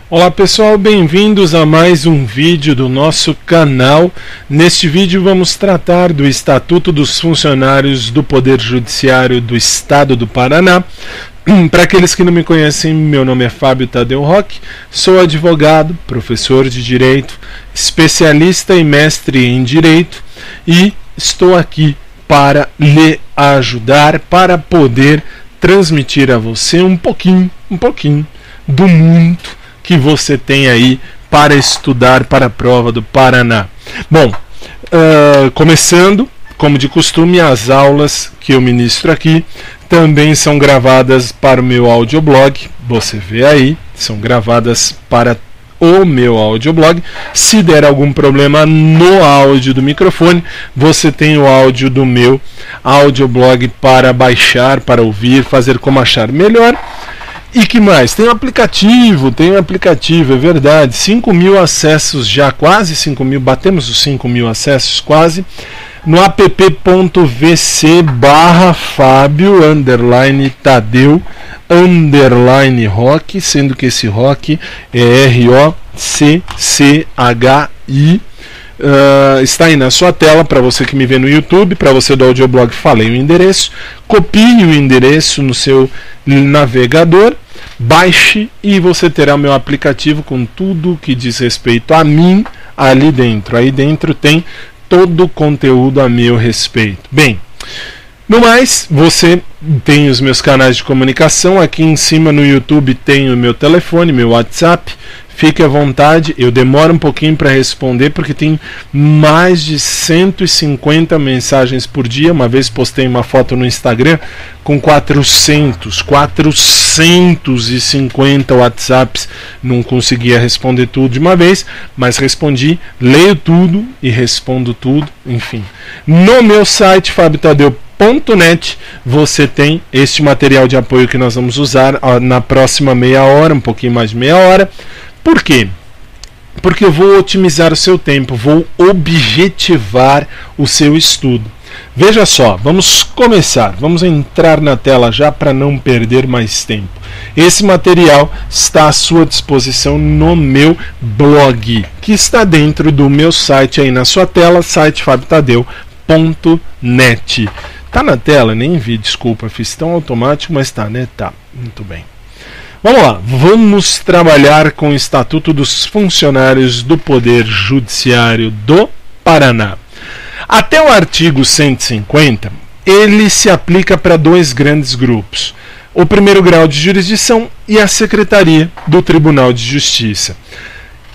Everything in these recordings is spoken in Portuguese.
Olá pessoal, bem-vindos a mais um vídeo do nosso canal. Neste vídeo vamos tratar do Estatuto dos Funcionários do Poder Judiciário do Estado do Paraná. Para aqueles que não me conhecem, meu nome é Fábio Tadeu Roque, sou advogado, professor de Direito, especialista e mestre em Direito e estou aqui para lhe ajudar, para poder transmitir a você um pouquinho do mundo que você tem aí para estudar para a prova do Paraná. Bom, começando, como de costume, as aulas que eu ministro aqui também são gravadas para o meu audioblog. Você vê aí, são gravadas para o meu audioblog. Se der algum problema no áudio do microfone, você tem o áudio do meu audioblog para baixar, para ouvir, fazer como achar melhor. E que mais? Tem um aplicativo, é verdade, 5.000 acessos já, quase 5.000, batemos os 5.000 acessos quase, no app.vc/Fábio_Tadeu_Roque, sendo que esse Roque é R-O-C-C-H-I. Está aí na sua tela, para você que me vê no YouTube, para você do audioblog, falei o endereço, copie o endereço no seu navegador, baixe e você terá meu aplicativo com tudo que diz respeito a mim ali dentro. Aí dentro tem todo o conteúdo a meu respeito. Bem, no mais, você tem os meus canais de comunicação. Aqui em cima no YouTube tem o meu telefone, meu WhatsApp. Fique à vontade, eu demoro um pouquinho para responder porque tem mais de 150 mensagens por dia. Uma vez postei uma foto no Instagram com 450 WhatsApps. Não conseguia responder tudo de uma vez, mas respondi, leio tudo e respondo tudo, enfim. No meu site, fabiotadeu.net, você tem este material de apoio que nós vamos usar na próxima meia hora, um pouquinho mais de meia hora. Por quê? Porque eu vou otimizar o seu tempo, vou objetivar o seu estudo. Veja só, vamos começar, vamos entrar na tela já para não perder mais tempo. Esse material está à sua disposição no meu blog, que está dentro do meu site aí na sua tela, site fabiotadeu.net. Tá na tela? Nem vi, desculpa, fiz tão automático, mas tá, né? Tá, muito bem. Vamos lá, vamos trabalhar com o Estatuto dos Funcionários do Poder Judiciário do Paraná. Até o artigo 150, ele se aplica para dois grandes grupos: o primeiro grau de jurisdição e a Secretaria do Tribunal de Justiça.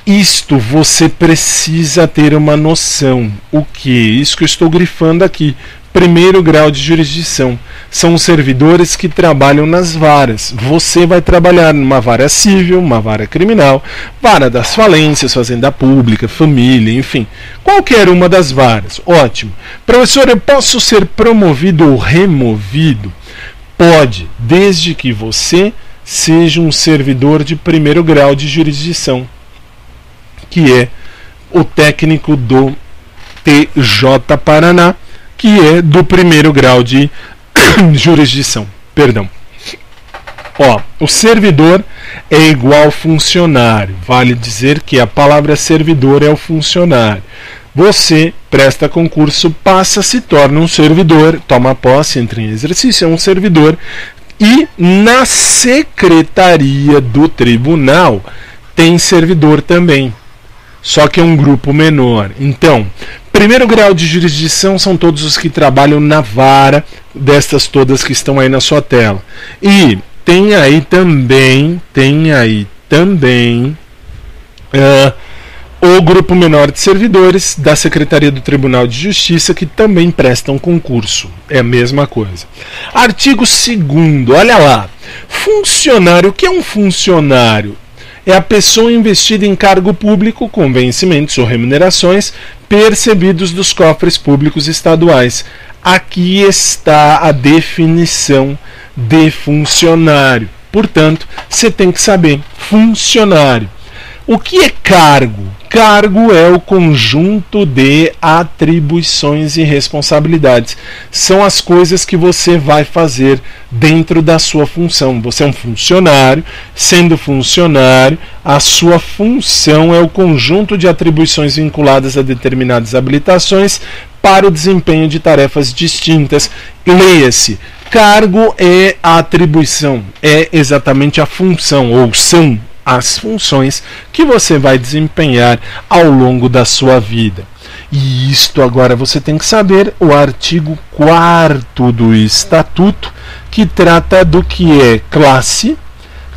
Isto você precisa ter uma noção. O que? Isso que eu estou grifando aqui. Primeiro grau de jurisdição são os servidores que trabalham nas varas. Você vai trabalhar numa vara civil, uma vara criminal, vara das falências, fazenda pública, família, enfim, qualquer uma das varas. Ótimo. Professor, eu posso ser promovido ou removido? Pode, desde que você seja um servidor de primeiro grau de jurisdição, que é o técnico do TJ Paraná, que é do primeiro grau de jurisdição. Perdão. O servidor é igual funcionário. Vale dizer que a palavra servidor é o funcionário. Você presta concurso, passa, se torna um servidor, toma posse, entra em exercício, é um servidor. E na secretaria do tribunal tem servidor também, só que é um grupo menor. Então, primeiro grau de jurisdição são todos os que trabalham na vara, destas todas que estão aí na sua tela. E tem aí também o grupo menor de servidores da Secretaria do Tribunal de Justiça, que também prestam concurso. É a mesma coisa. Artigo 2º, olha lá. Funcionário, o que é um funcionário? É a pessoa investida em cargo público com vencimentos ou remunerações percebidos dos cofres públicos estaduais. Aqui está a definição de funcionário. Portanto, você tem que saber. Funcionário. O que é cargo? Cargo é o conjunto de atribuições e responsabilidades. São as coisas que você vai fazer dentro da sua função. Você é um funcionário, sendo funcionário, a sua função é o conjunto de atribuições vinculadas a determinadas habilitações para o desempenho de tarefas distintas. Leia-se, cargo é a atribuição, é exatamente a função, ou são as funções que você vai desempenhar ao longo da sua vida. E isto agora você tem que saber o artigo 4º do Estatuto, que trata do que é classe.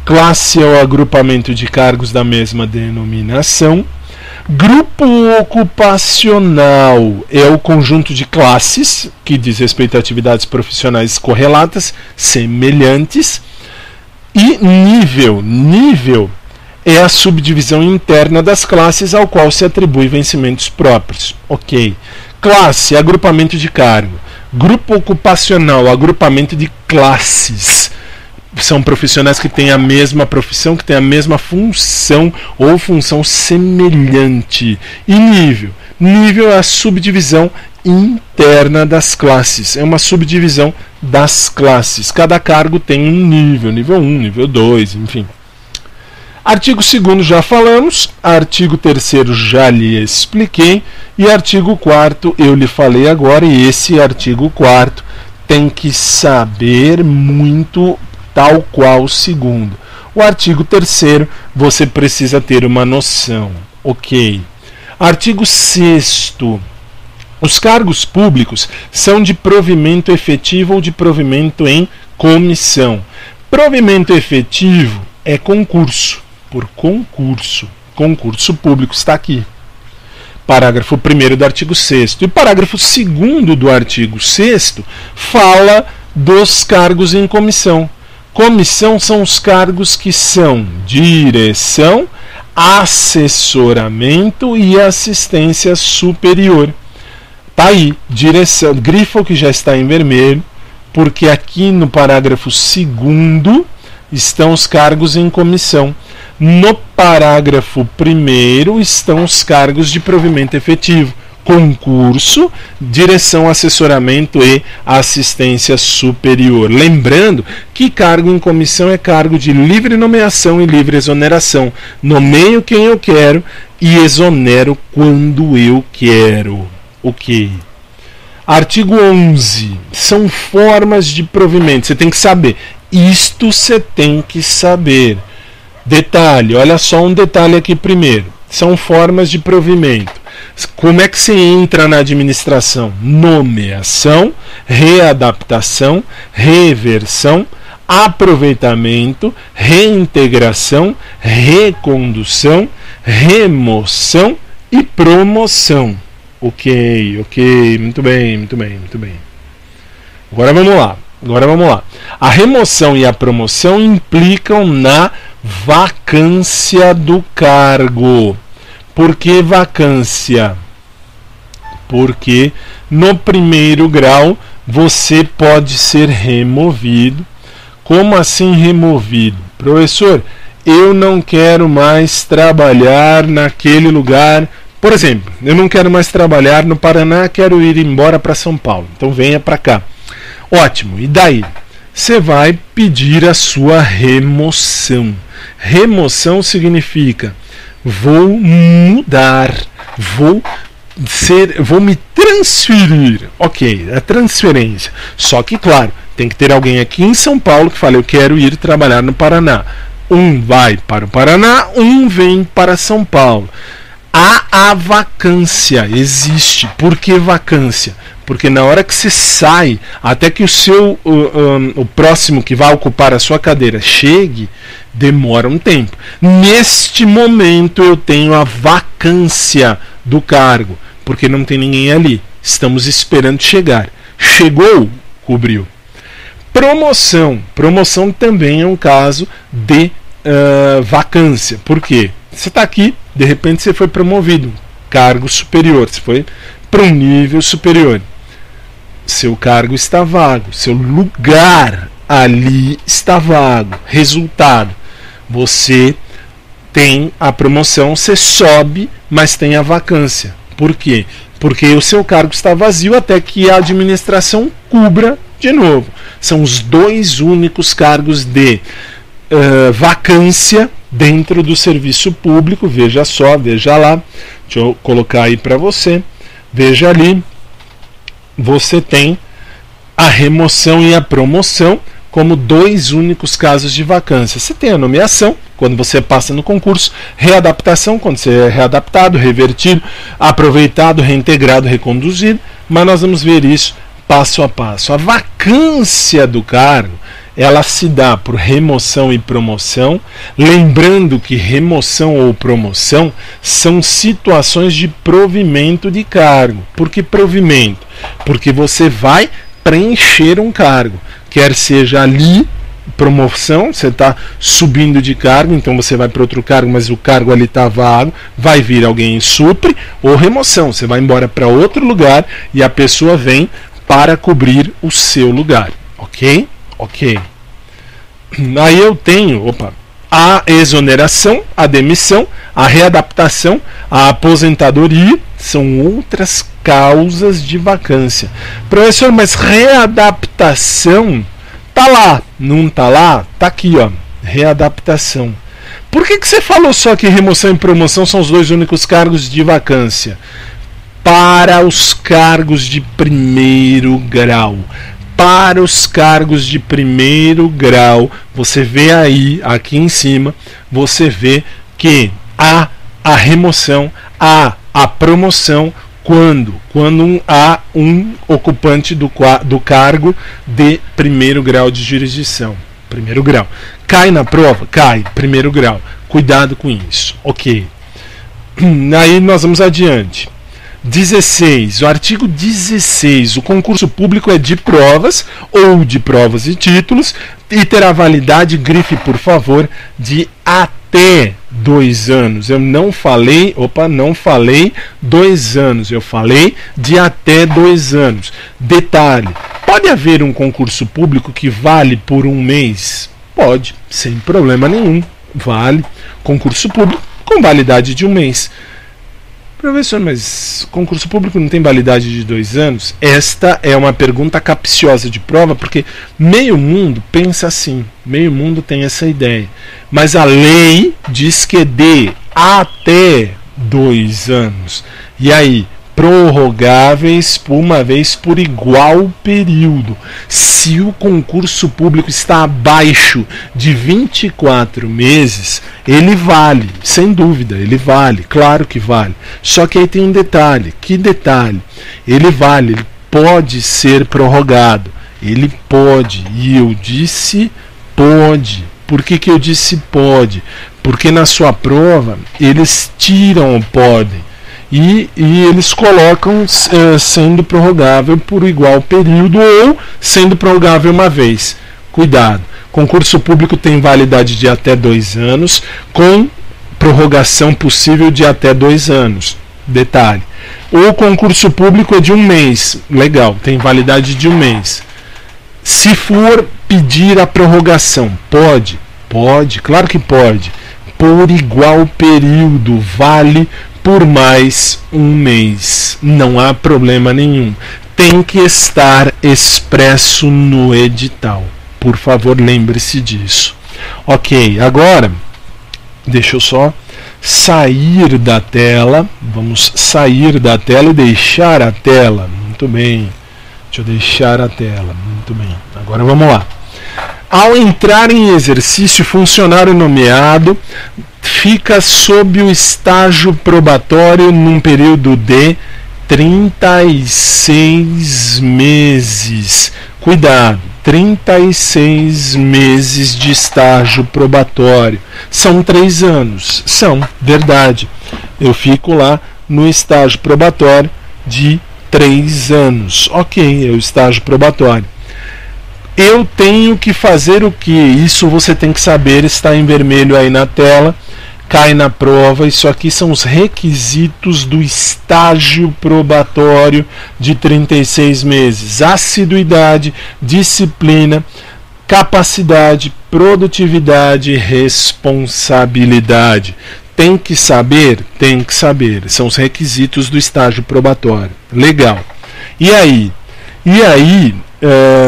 Classe é o agrupamento de cargos da mesma denominação. Grupo ocupacional é o conjunto de classes, que diz respeito a atividades profissionais correlatas, semelhantes. E nível é a subdivisão interna das classes ao qual se atribui vencimentos próprios. Ok. Classe, agrupamento de cargo. Grupo ocupacional, agrupamento de classes. São profissionais que têm a mesma profissão, que têm a mesma função ou função semelhante. E nível é a subdivisão interna das classes. É uma subdivisão das classes. Cada cargo tem um nível 1, nível 2, enfim. Artigo 2º já falamos, artigo 3º já lhe expliquei, e artigo 4º eu lhe falei agora, e esse artigo 4º tem que saber muito, tal qual o 2º. O artigo 3º você precisa ter uma noção. Ok. Artigo 6º. Os cargos públicos são de provimento efetivo ou de provimento em comissão. Provimento efetivo é concurso, por concurso. Concurso público está aqui. Parágrafo 1º do artigo 6º. E parágrafo 2º do artigo 6º fala dos cargos em comissão. Comissão são os cargos que são direção, assessoramento e assistência superior. Tá aí, direção, grifa o que já está em vermelho, porque aqui no parágrafo 2º estão os cargos em comissão. No parágrafo 1º estão os cargos de provimento efetivo. Concurso, direção, assessoramento e assistência superior. Lembrando que cargo em comissão é cargo de livre nomeação e livre exoneração. Nomeio quem eu quero e exonero quando eu quero. Ok. Artigo 11. São formas de provimento. Você tem que saber. Isto você tem que saber. Detalhe, olha só um detalhe aqui primeiro. São formas de provimento. Como é que se entra na administração? Nomeação, readaptação, reversão, aproveitamento, reintegração, recondução, remoção e promoção. Ok, muito bem. Agora vamos lá. A remoção e a promoção implicam na vacância do cargo. Por que vacância? Porque no primeiro grau você pode ser removido. Como assim removido? Professor, eu não quero mais trabalhar naquele lugar. Por exemplo, eu não quero mais trabalhar no Paraná, quero ir embora para São Paulo. Então venha para cá. Ótimo, e daí? Você vai pedir a sua remoção. Remoção significa vou mudar, vou me transferir. Ok, a transferência. Só que, claro, tem que ter alguém aqui em São Paulo que fala, eu quero ir trabalhar no Paraná. Um vai para o Paraná, um vem para São Paulo. Há a vacância, existe. Por que vacância? Porque na hora que você sai, até que o próximo que vai ocupar a sua cadeira chegue, demora um tempo. Neste momento eu tenho a vacância do cargo, porque não tem ninguém ali. Estamos esperando chegar. Chegou, cobriu. Promoção. Promoção também é um caso de vacância. Por quê? Você está aqui, de repente você foi promovido, cargo superior, você foi para um nível superior. Seu cargo está vago, seu lugar ali está vago. Resultado, você tem a promoção, você sobe, mas tem a vacância. Por quê? Porque o seu cargo está vazio até que a administração cubra de novo. São os dois únicos cargos de vacância dentro do serviço público. Veja só, veja lá. Deixa eu colocar aí para você. Veja ali. Você tem a remoção e a promoção como dois únicos casos de vacância. Você tem a nomeação, quando você passa no concurso, readaptação, quando você é readaptado, revertido, aproveitado, reintegrado, reconduzido, mas nós vamos ver isso passo a passo. A vacância do cargo, ela se dá por remoção e promoção, lembrando que remoção ou promoção são situações de provimento de cargo. Por que provimento? Porque você vai preencher um cargo, quer seja ali promoção, você está subindo de cargo, então você vai para outro cargo, mas o cargo ali está vago, vai vir alguém e supre, ou remoção, você vai embora para outro lugar e a pessoa vem para cobrir o seu lugar, ok? Ok. Aí eu tenho, a exoneração, a demissão, a readaptação, a aposentadoria, são outras causas de vacância. Professor, mas readaptação tá lá, não tá lá? Tá aqui, ó, readaptação. Por que você falou só que remoção e promoção são os dois únicos cargos de vacância? Para os cargos de primeiro grau. Para os cargos de primeiro grau, você vê aí, aqui em cima, você vê que há a remoção, há a promoção, quando há um ocupante do cargo de primeiro grau de jurisdição. Primeiro grau. Cai na prova? Cai. Primeiro grau. Cuidado com isso. Ok. Aí nós vamos adiante. 16. O artigo 16. O concurso público é de provas ou de provas e títulos e terá validade, grife por favor, de até 2 anos. Eu não falei 2 anos, eu falei de até 2 anos. Detalhe, pode haver um concurso público que vale por 1 mês? Pode, sem problema nenhum, vale. Concurso público com validade de 1 mês. Professor, mas concurso público não tem validade de 2 anos? Esta é uma pergunta capciosa de prova, porque meio mundo pensa assim, meio mundo tem essa ideia. Mas a lei diz que de até 2 anos. E aí, prorrogáveis por uma vez por igual período. Se o concurso público está abaixo de 24 meses, ele vale, sem dúvida, ele vale, claro que vale. Só que aí tem um detalhe. Que detalhe? Ele vale, ele pode ser prorrogado. Ele pode, e eu disse pode. Por que eu disse pode? Porque na sua prova eles tiram o podem. E eles colocam sendo prorrogável por igual período ou sendo prorrogável uma vez. Cuidado. Concurso público tem validade de até 2 anos, com prorrogação possível de até 2 anos. Detalhe. O concurso público é de 1 mês. Legal, tem validade de 1 mês. Se for pedir a prorrogação, pode? Pode, claro que pode. Por igual período, vale por mais 1 mês. Não há problema nenhum. Tem que estar expresso no edital. Por favor, lembre-se disso. Ok, agora deixa eu só sair da tela. Vamos sair da tela e deixar a tela. Muito bem. Deixa eu deixar a tela. Muito bem. Agora vamos lá. Ao entrar em exercício, funcionário nomeado fica sob o estágio probatório num período de 36 meses. Cuidado, 36 meses de estágio probatório. São 3 anos. São, verdade. Eu fico lá no estágio probatório de 3 anos. Ok, é o estágio probatório. Eu tenho que fazer o que? Isso você tem que saber, está em vermelho aí na tela, cai na prova. Isso aqui são os requisitos do estágio probatório de 36 meses. Assiduidade, disciplina, capacidade, produtividade, responsabilidade. Tem que saber? Tem que saber. São os requisitos do estágio probatório. Legal. E aí?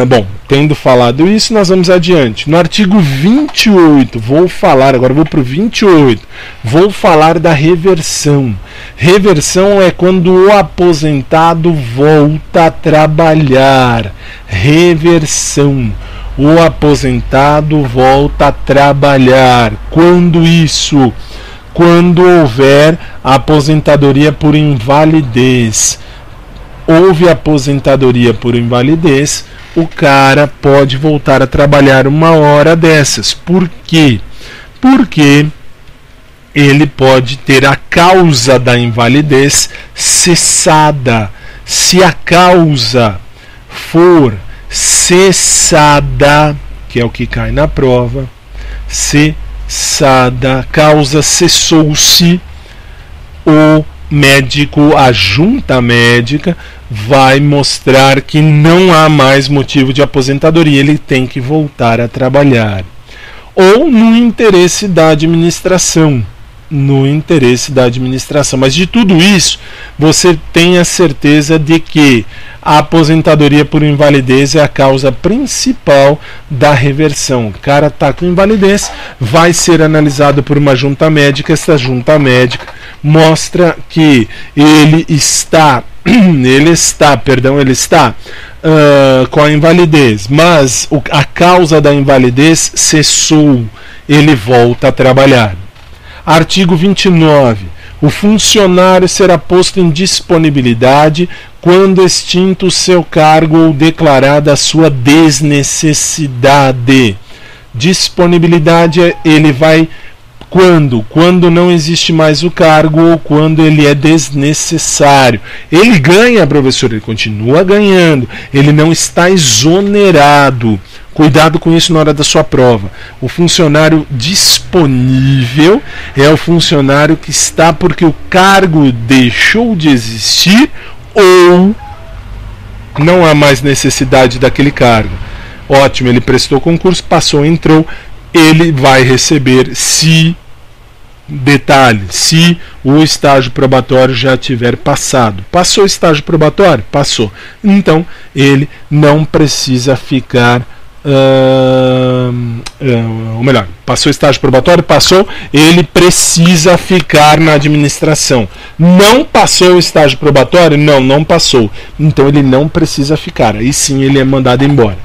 Bom, tendo falado isso, nós vamos adiante. No artigo 28, agora vou para o 28, vou falar da reversão. Reversão é quando o aposentado volta a trabalhar. Reversão. O aposentado volta a trabalhar. Quando isso? Quando houver aposentadoria por invalidez. Houve aposentadoria por invalidez, o cara pode voltar a trabalhar uma hora dessas. Por quê? Porque ele pode ter a causa da invalidez cessada. Se a causa for cessada, que é o que cai na prova, cessada, causa cessou-se, o médico, a junta médica, vai mostrar que não há mais motivo de aposentadoria, ele tem que voltar a trabalhar. Ou no interesse da administração. Mas de tudo isso, você tem a certeza de que a aposentadoria por invalidez é a causa principal da reversão. O cara está com invalidez, vai ser analisado por uma junta médica. Essa junta médica mostra que ele está com a invalidez, mas a causa da invalidez cessou, ele volta a trabalhar. Artigo 29. O funcionário será posto em disponibilidade quando extinto o seu cargo ou declarada a sua desnecessidade. Disponibilidade, ele vai quando? Quando não existe mais o cargo ou quando ele é desnecessário. Ele ganha, professor, ele continua ganhando. Ele não está exonerado. Cuidado com isso na hora da sua prova. O funcionário disponível é o funcionário que está porque o cargo deixou de existir ou não há mais necessidade daquele cargo. Ótimo, ele prestou concurso, passou, entrou, ele vai receber se o estágio probatório já tiver passado. Passou o estágio probatório? Passou. Então, ele não precisa ficar ou melhor, passou o estágio probatório, passou, ele precisa ficar na administração. Não passou o estágio probatório? Não passou. Então ele não precisa ficar. Aí sim ele é mandado embora.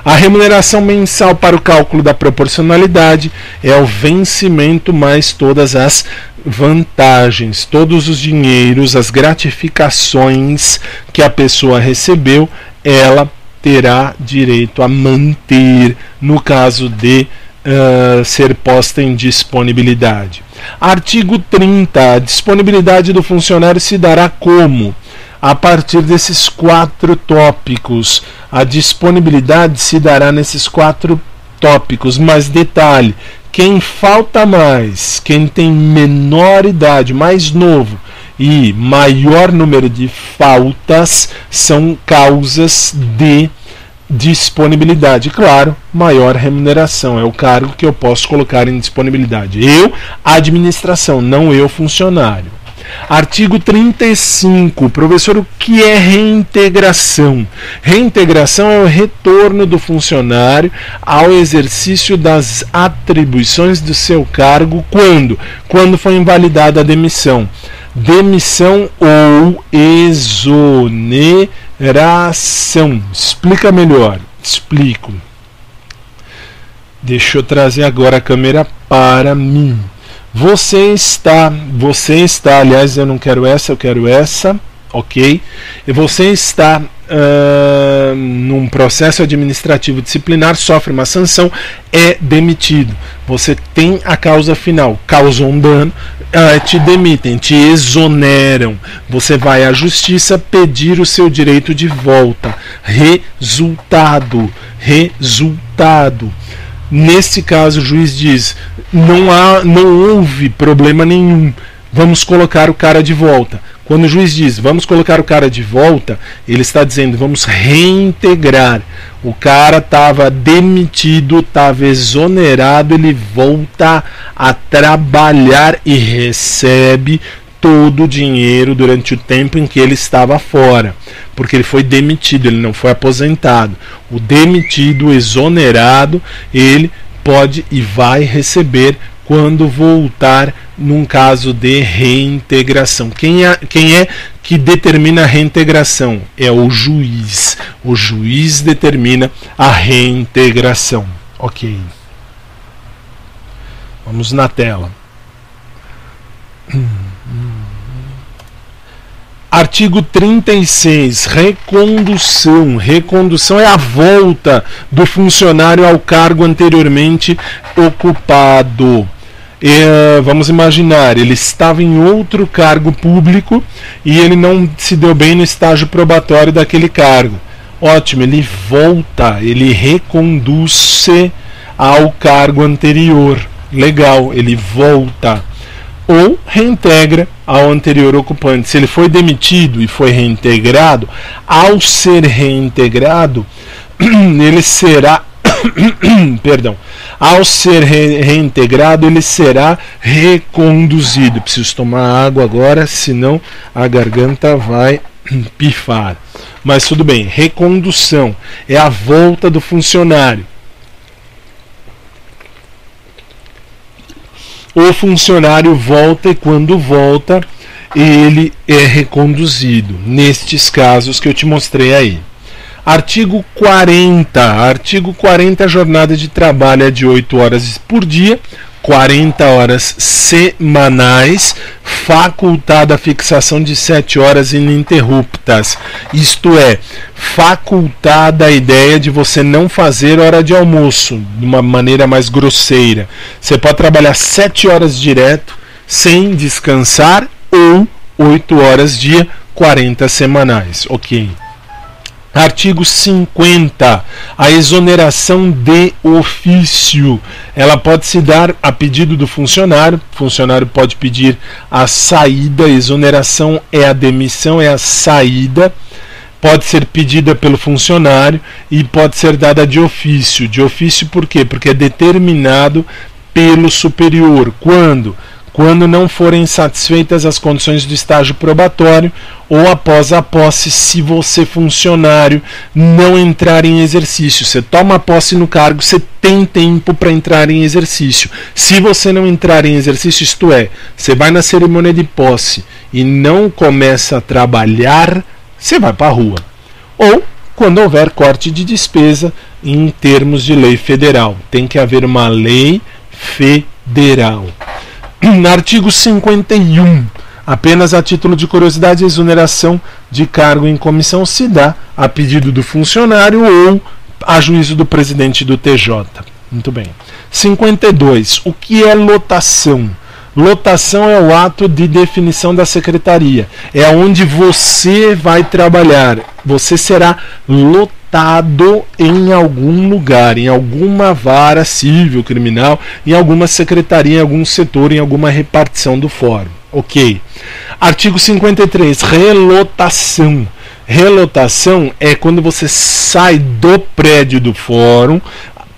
A remuneração mensal para o cálculo da proporcionalidade é o vencimento mais todas as vantagens, todos os dinheiros, as gratificações que a pessoa recebeu, ela terá direito a manter no caso de ser posta em disponibilidade. Artigo 30. A disponibilidade do funcionário se dará como? A partir desses 4 tópicos. A disponibilidade se dará nesses 4 tópicos. Mas detalhe, quem falta mais, quem tem menor idade, mais novo, e maior número de faltas são causas de disponibilidade. Claro, maior remuneração é o cargo que eu posso colocar em disponibilidade. Eu, administração, não eu, funcionário. Artigo 35. Professor, o que é reintegração? Reintegração é o retorno do funcionário ao exercício das atribuições do seu cargo quando? Quando foi invalidada a demissão. Demissão ou exoneração. Explica melhor. Explico. Deixa eu trazer agora a câmera para mim. Você está, aliás, eu não quero essa, eu quero essa, ok? E você está num processo administrativo disciplinar, sofre uma sanção, é demitido. Você tem a causa final, causou um dano, te demitem, te exoneram. Você vai à justiça pedir o seu direito de volta. Resultado. Nesse caso, o juiz diz: não houve problema nenhum, vamos colocar o cara de volta. Quando o juiz diz vamos colocar o cara de volta, ele está dizendo vamos reintegrar. O cara estava demitido, estava exonerado, ele volta a trabalhar e recebe todo o dinheiro durante o tempo em que ele estava fora, porque ele foi demitido, ele não foi aposentado. O demitido, exonerado, ele pode e vai receber quando voltar num caso de reintegração. Quem é que determina a reintegração? É o juiz. O juiz determina a reintegração. Ok. Vamos na tela. Artigo 36, recondução. Recondução é a volta do funcionário ao cargo anteriormente ocupado. Vamos imaginar, ele estava em outro cargo público e ele não se deu bem no estágio probatório daquele cargo. Ótimo, ele volta, ele reconduz-se ao cargo anterior. Legal, ele volta. Ou reintegra ao anterior ocupante. Se ele foi demitido e foi reintegrado, ao ser reintegrado, ele será ao ser reintegrado, ele será reconduzido. Preciso tomar água agora, senão a garganta vai pifar. Mas tudo bem, recondução é a volta do funcionário. O funcionário volta e quando volta, ele é reconduzido. Nestes casos que eu te mostrei aí. Artigo 40. Artigo 40, a jornada de trabalho é de 8 horas por dia, 40 horas semanais, facultada a fixação de 7 horas ininterruptas. Isto é, facultada a ideia de você não fazer hora de almoço, de uma maneira mais grosseira. Você pode trabalhar 7 horas direto, sem descansar, ou 8 horas dia, 40 semanais. Ok. Artigo 50. A exoneração de ofício. Ela pode se dar a pedido do funcionário. O funcionário pode pedir a saída. A exoneração é a demissão, é a saída. Pode ser pedida pelo funcionário e pode ser dada de ofício. De ofício por quê? Porque é determinado pelo superior. Quando? Quando não forem satisfeitas as condições do estágio probatório ou após a posse, se você, funcionário, não entrar em exercício. Você toma posse no cargo, você tem tempo para entrar em exercício. Se você não entrar em exercício, isto é, você vai na cerimônia de posse e não começa a trabalhar, você vai para a rua. Ou quando houver corte de despesa em termos de lei federal. Tem que haver uma lei federal. Artigo 51. Apenas a título de curiosidade, a exoneração de cargo em comissão se dá a pedido do funcionário ou a juízo do presidente do TJ. Muito bem. 52. O que é lotação? Lotação é o ato de definição da secretaria. É onde você vai trabalhar. Você será lotado em algum lugar, em alguma vara civil, criminal, em alguma secretaria, em algum setor, em alguma repartição do fórum. Ok. Artigo 53. Relotação. Relotação é quando você sai do prédio do fórum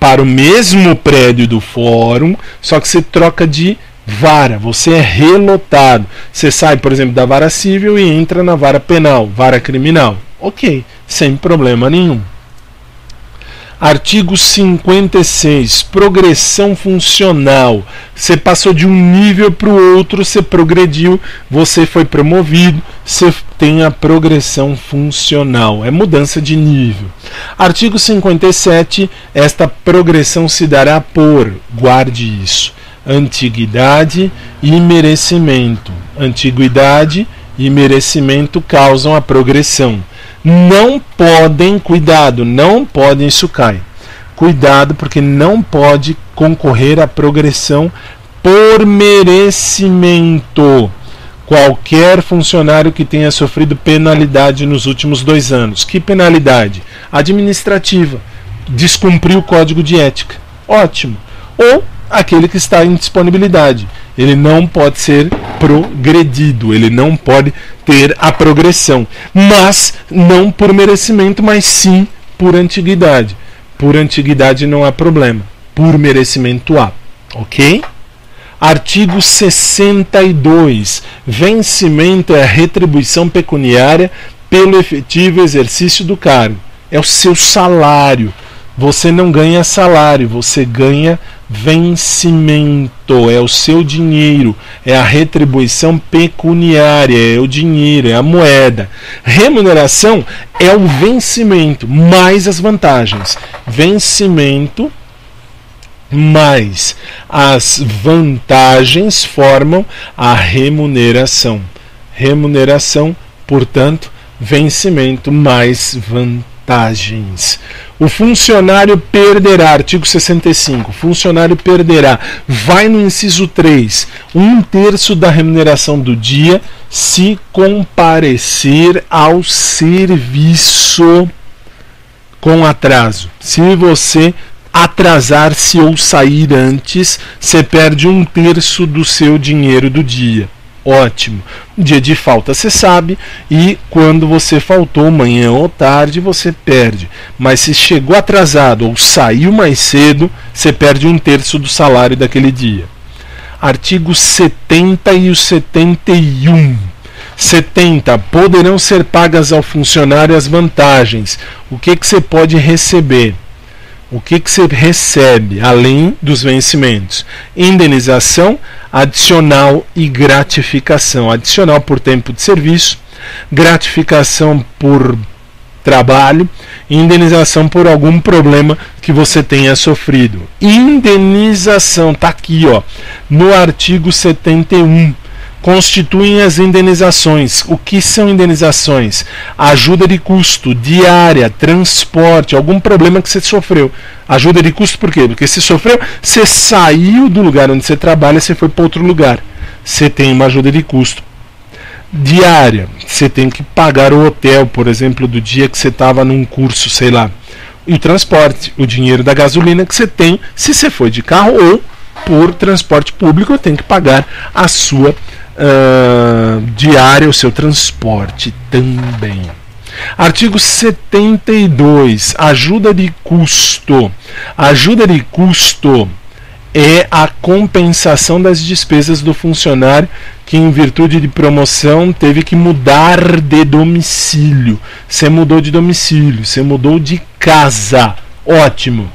para o mesmo prédio do fórum, só que você troca de vara, você é relotado. Você sai, por exemplo, da vara civil e entra na vara penal, vara criminal. Ok, sem problema nenhum. Artigo 56. Progressão funcional. Você passou de um nível para o outro, você progrediu, você foi promovido, você tem a progressão funcional. É mudança de nível. Artigo 57. Esta progressão se dará por, guarde isso, antiguidade e merecimento. Antiguidade e merecimento causam a progressão. Não podem, cuidado, não podem, isso cai. Cuidado, porque não pode concorrer à progressão por merecimento. Qualquer funcionário que tenha sofrido penalidade nos últimos 2 anos. Que penalidade? Administrativa. Descumpriu o código de ética. Ótimo. Ou aquele que está em disponibilidade. Ele não pode ser progredido, ele não pode ter a progressão, mas não por merecimento, mas sim por antiguidade. Por antiguidade não há problema, por merecimento há, ok? Artigo 62. Vencimento é a retribuição pecuniária pelo efetivo exercício do cargo. É o seu salário. Você não ganha salário, você ganha vencimento. É o seu dinheiro. É a retribuição pecuniária. É o dinheiro, é a moeda. Remuneração é o vencimento mais as vantagens. Vencimento mais as vantagens formam a remuneração. Remuneração, portanto, vencimento mais vantagens. O funcionário perderá, artigo 65, o funcionário perderá, vai no inciso 3, 1/3 da remuneração do dia se comparecer ao serviço com atraso. Se você atrasar-se ou sair antes, você perde 1/3 do seu dinheiro do dia. Ótimo. Dia de falta você sabe, e quando você faltou manhã ou tarde você perde. Mas se chegou atrasado ou saiu mais cedo, você perde 1/3 do salário daquele dia. Artigo 70 e o 71. 70. Poderão ser pagas ao funcionário as vantagens. O que você pode receber? O que você recebe além dos vencimentos? Indenização, adicional e gratificação. Adicional por tempo de serviço, gratificação por trabalho, indenização por algum problema que você tenha sofrido. Indenização, está aqui, ó, no artigo 71. Constituem as indenizações. O que são indenizações? Ajuda de custo, diária, transporte, algum problema que você sofreu. Ajuda de custo por quê? Porque você sofreu, você saiu do lugar onde você trabalha, você foi para outro lugar. Você tem uma ajuda de custo. Diária, você tem que pagar o hotel, por exemplo, do dia que você estava num curso, sei lá. E o transporte, o dinheiro da gasolina que você tem, se você foi de carro ou por transporte público, tem que pagar a sua diária, o seu transporte também. Artigo 72. Ajuda de custo. Ajuda de custo é a compensação das despesas do funcionário que, em virtude de promoção, teve que mudar de domicílio. Você mudou de domicílio, você mudou de casa. Ótimo.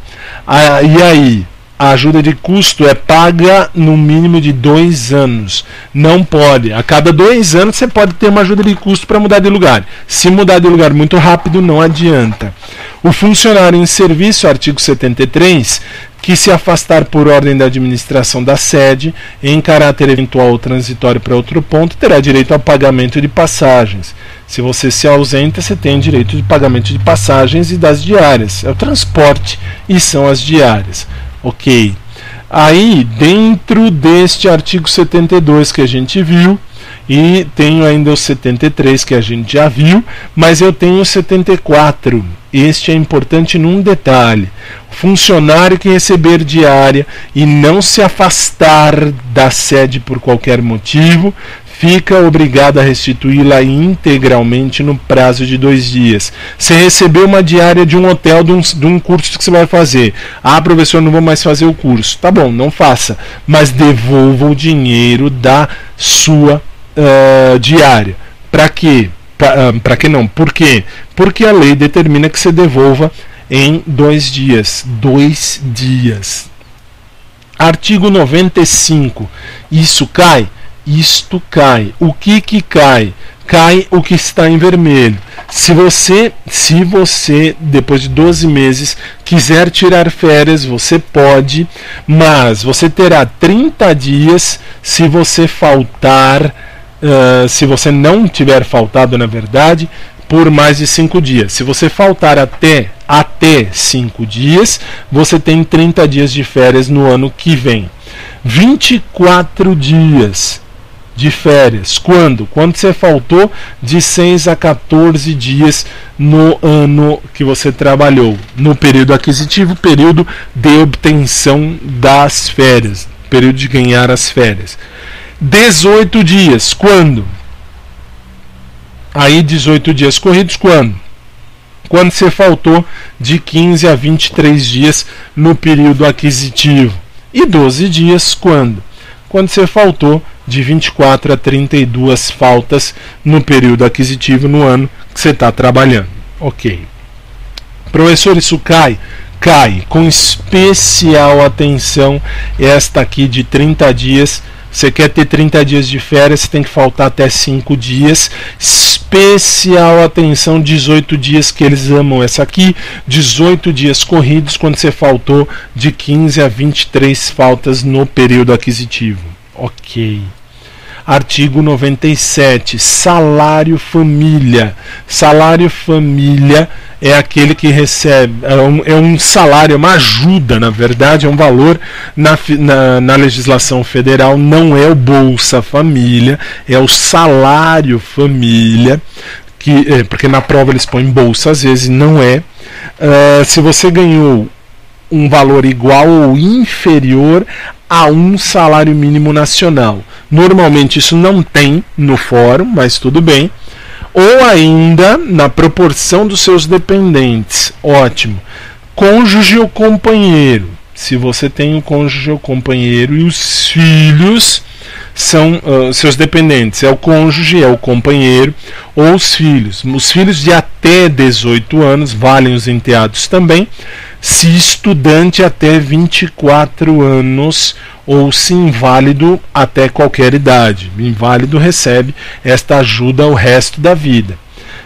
E aí? A ajuda de custo é paga no mínimo de 2 anos. Não pode. A cada 2 anos você pode ter uma ajuda de custo para mudar de lugar. Se mudar de lugar muito rápido, não adianta. O funcionário em serviço, artigo 73, que se afastar por ordem da administração da sede, em caráter eventual ou transitório para outro ponto, terá direito ao pagamento de passagens. Se você se ausenta, você tem direito de pagamento de passagens e das diárias. É o transporte e são as diárias. Ok. Aí, dentro deste artigo 72 que a gente viu, e tenho ainda o 73 que a gente já viu, mas eu tenho o 74. Este é importante num detalhe. Funcionário que receber diária e não se afastar da sede por qualquer motivo, fica obrigado a restituí-la integralmente no prazo de 2 dias. Você recebeu uma diária de um hotel, de um curso que você vai fazer. Ah, professor, não vou mais fazer o curso. Tá bom, não faça. Mas devolva o dinheiro da sua diária. Para quê? Para que não? Por quê? Porque a lei determina que você devolva em 2 dias. 2 dias. Artigo 95. Isso cai? Isto cai. O que cai? Cai o que está em vermelho. Se você depois de 12 meses quiser tirar férias, você pode, mas você terá 30 dias se você faltar, se você não tiver faltado, na verdade, por mais de 5 dias. Se você faltar até 5 dias, você tem 30 dias de férias no ano que vem. 24 dias de férias. Quando? Quando você faltou de 6 a 14 dias no ano que você trabalhou. No período aquisitivo, período de obtenção das férias, período de ganhar as férias. 18 dias, quando? Aí 18 dias corridos, quando? Quando você faltou de 15 a 23 dias no período aquisitivo. E 12 dias, quando? Quando você faltou de 24 a 32 faltas no período aquisitivo no ano que você está trabalhando. Ok. Professor, isso cai? Cai, com especial atenção, esta aqui de 30 dias. Você quer ter 30 dias de férias, você tem que faltar até 5 dias. Especial atenção, 18 dias, que eles amam essa aqui. 18 dias corridos, quando você faltou de 15 a 23 faltas no período aquisitivo. Ok. Artigo 97, salário família. Salário família é aquele que recebe, é um salário, é uma ajuda, na verdade, é um valor na legislação federal, não é o Bolsa Família, é o salário família, porque na prova eles põem bolsa, às vezes não é. Se você ganhou um valor igual ou inferior a um salário mínimo nacional. Normalmente isso não tem no fórum, mas tudo bem. Ou ainda na proporção dos seus dependentes. Ótimo. Cônjuge ou companheiro. Se você tem um cônjuge ou companheiro e os filhos são seus dependentes, é o cônjuge, é o companheiro ou os filhos. Os filhos de até 18 anos, valem os enteados também, se estudante até 24 anos ou se inválido até qualquer idade. O inválido recebe esta ajuda o resto da vida.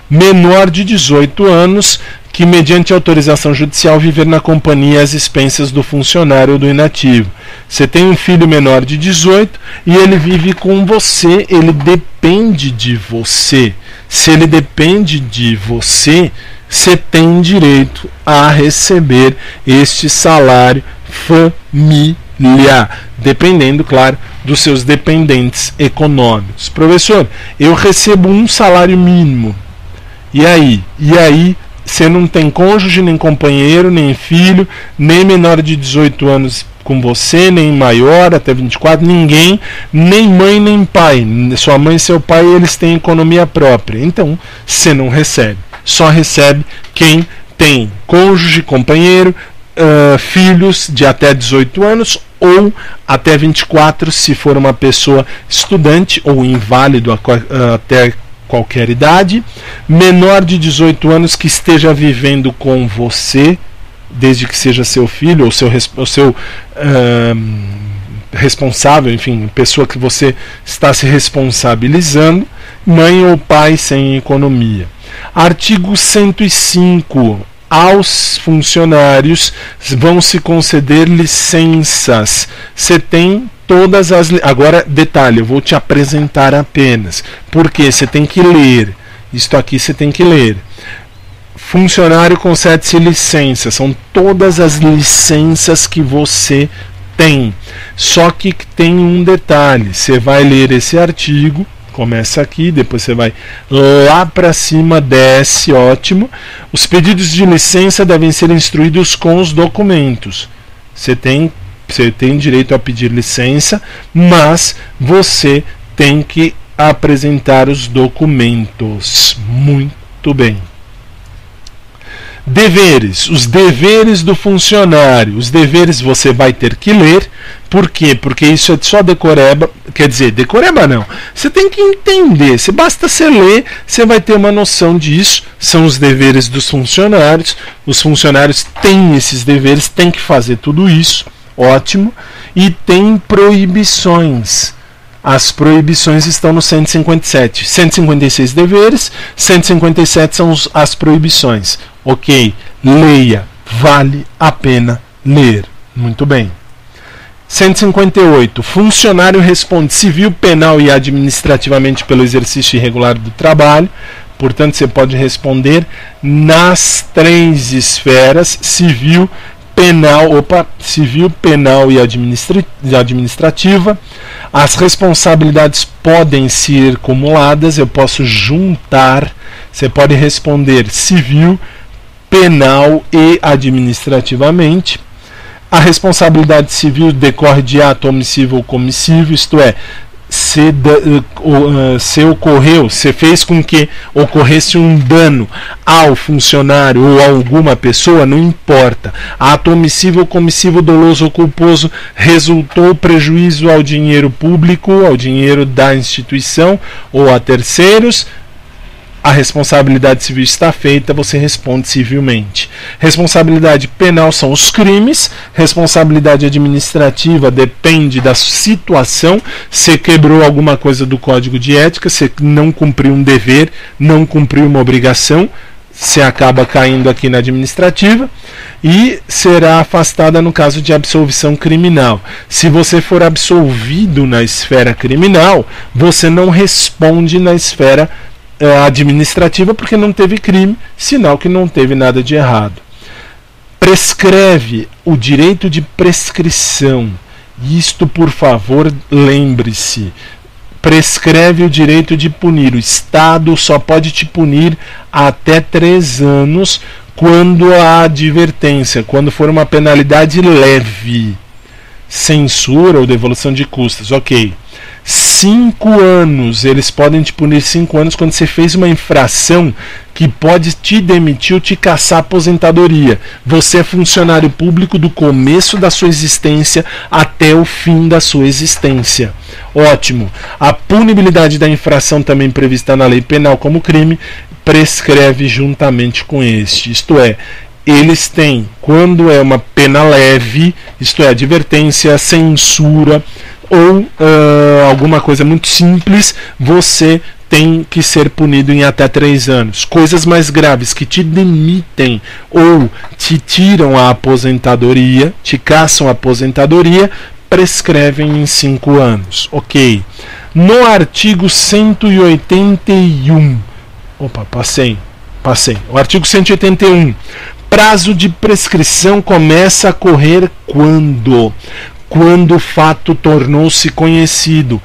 Menor de 18 anos que, mediante autorização judicial, viver na companhia às expensas do funcionário ou do inativo. Você tem um filho menor de 18 e ele vive com você, ele depende de você. Se ele depende de você, você tem direito a receber este salário família, dependendo, claro, dos seus dependentes econômicos. Professor, eu recebo um salário mínimo. E aí? E aí você não tem cônjuge, nem companheiro, nem filho, nem menor de 18 anos com você, nem maior, até 24, ninguém, nem mãe, nem pai. Sua mãe e seu pai, eles têm economia própria. Então, você não recebe. Só recebe quem tem cônjuge, companheiro, filhos de até 18 anos ou até 24, se for uma pessoa estudante ou inválido até qualquer idade, menor de 18 anos que esteja vivendo com você, desde que seja seu filho ou seu responsável, enfim, pessoa que você está se responsabilizando, mãe ou pai sem economia. Artigo 105. Aos funcionários vão se conceder licenças. Você tem todas as... Agora, detalhe, eu vou te apresentar apenas. Porque você tem que ler. Isto aqui você tem que ler. Funcionário concede-se licença. São todas as licenças que você tem. Só que tem um detalhe. Você vai ler esse artigo. Começa aqui, depois você vai lá para cima, desce, ótimo. Os pedidos de licença devem ser instruídos com os documentos. Você tem direito a pedir licença, mas você tem que apresentar os documentos. Muito bem. Deveres, os deveres do funcionário. Os deveres você vai ter que ler. Por quê? Porque isso é só decoreba. Quer dizer, decoreba não. Você tem que entender. Se basta você ler, você vai ter uma noção disso. São os deveres dos funcionários. Os funcionários têm esses deveres, têm que fazer tudo isso. Ótimo. E tem proibições. As proibições estão no 157. 156 deveres, 157 são as proibições. Ok, leia, vale a pena ler. Muito bem. 158. Funcionário responde civil, penal e administrativamente pelo exercício irregular do trabalho. Portanto, você pode responder nas 3 esferas: civil, penal e administrativa. As responsabilidades podem ser cumuladas, eu posso juntar. Você pode responder civil, penal e administrativamente. A responsabilidade civil decorre de ato omissivo ou comissivo, isto é, se fez com que ocorresse um dano ao funcionário ou a alguma pessoa, não importa. Ato omissivo ou comissivo, doloso ou culposo, resultou prejuízo ao dinheiro público, ao dinheiro da instituição ou a terceiros, a responsabilidade civil está feita, você responde civilmente. Responsabilidade penal são os crimes, responsabilidade administrativa depende da situação, você quebrou alguma coisa do código de ética, você não cumpriu um dever, não cumpriu uma obrigação, você acaba caindo aqui na administrativa e será afastada no caso de absolvição criminal. Se você for absolvido na esfera criminal, você não responde na esfera administrativa porque não teve crime, sinal que não teve nada de errado. Prescreve o direito de prescrição. Isto, por favor, lembre-se. Prescreve o direito de punir. O Estado só pode te punir até 3 anos quando há advertência, quando for uma penalidade leve. Censura ou devolução de custas, ok. 5 anos, eles podem te punir 5 anos quando você fez uma infração que pode te demitir ou te caçar a aposentadoria. Você é funcionário público do começo da sua existência até o fim da sua existência. Ótimo. A punibilidade da infração também prevista na lei penal como crime prescreve juntamente com este. Isto é, eles têm, quando é uma pena leve, isto é, advertência, censura ou alguma coisa muito simples, você tem que ser punido em até 3 anos. Coisas mais graves que te demitem ou te tiram a aposentadoria, te caçam a aposentadoria, prescrevem em 5 anos. Ok. No artigo 181, passei. O artigo 181. Prazo de prescrição começa a correr quando? Quando o fato tornou-se conhecido.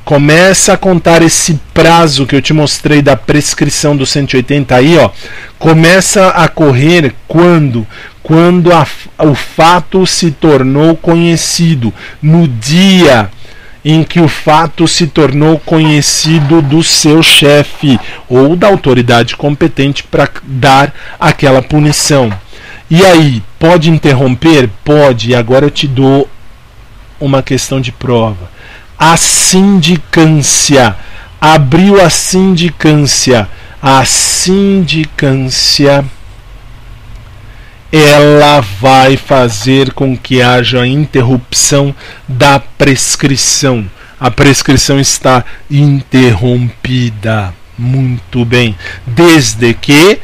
Começa a contar esse prazo que eu te mostrei da prescrição do 180 aí, ó. Começa a correr quando? Quando o fato se tornou conhecido. No dia em que o fato se tornou conhecido do seu chefe ou da autoridade competente para dar aquela punição. E aí, pode interromper? Pode. Agora eu te dou uma questão de prova. A sindicância. Abriu a sindicância. A sindicância, ela vai fazer com que haja interrupção da prescrição. A prescrição está interrompida. Muito bem. Desde que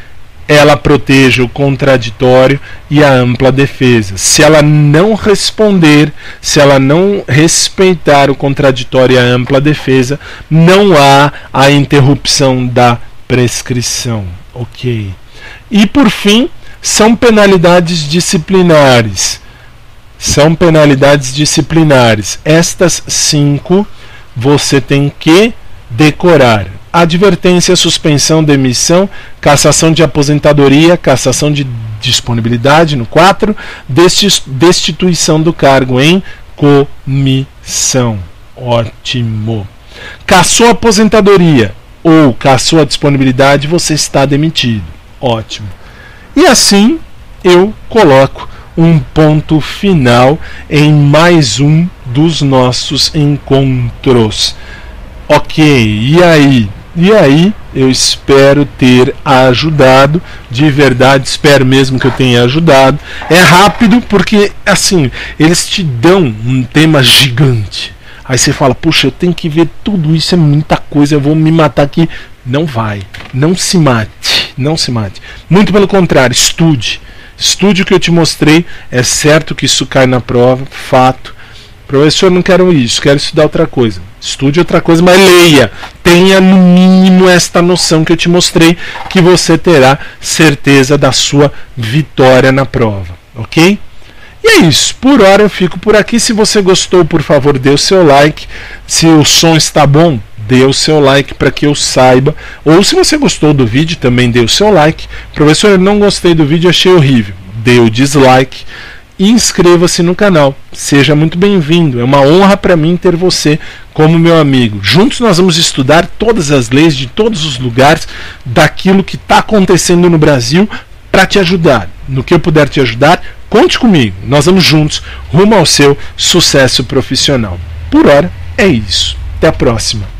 ela proteja o contraditório e a ampla defesa. Se ela não responder, se ela não respeitar o contraditório e a ampla defesa, não há a interrupção da prescrição. Ok. E por fim, são penalidades disciplinares. São penalidades disciplinares. Estas 5 você tem que decorar. Advertência, suspensão, demissão, cassação de aposentadoria, cassação de disponibilidade no 4, destituição do cargo em comissão. Ótimo. Cassou a aposentadoria ou cassou a disponibilidade, você está demitido. Ótimo. E assim eu coloco um ponto final em mais um dos nossos encontros. Ok, e aí? E aí, eu espero ter ajudado, de verdade, espero mesmo que eu tenha ajudado. É rápido porque, assim, eles te dão um tema gigante. Aí você fala, puxa, eu tenho que ver tudo isso, é muita coisa, eu vou me matar aqui. Não vai, não se mate, não se mate. Muito pelo contrário, estude. Estude o que eu te mostrei, é certo que isso cai na prova, fato. Professor, não quero isso, quero estudar outra coisa. Estude outra coisa, mas leia. Tenha no mínimo esta noção que eu te mostrei, que você terá certeza da sua vitória na prova. Ok? E é isso. Por hora eu fico por aqui. Se você gostou, por favor, dê o seu like. Se o som está bom, dê o seu like para que eu saiba. Ou se você gostou do vídeo, também dê o seu like. Professor, eu não gostei do vídeo, achei horrível. Dê o dislike. e inscreva-se no canal. Seja muito bem-vindo. É uma honra para mim ter você como meu amigo. Juntos nós vamos estudar todas as leis de todos os lugares daquilo que está acontecendo no Brasil para te ajudar. No que eu puder te ajudar, conte comigo. Nós vamos juntos rumo ao seu sucesso profissional. Por hora, é isso. Até a próxima.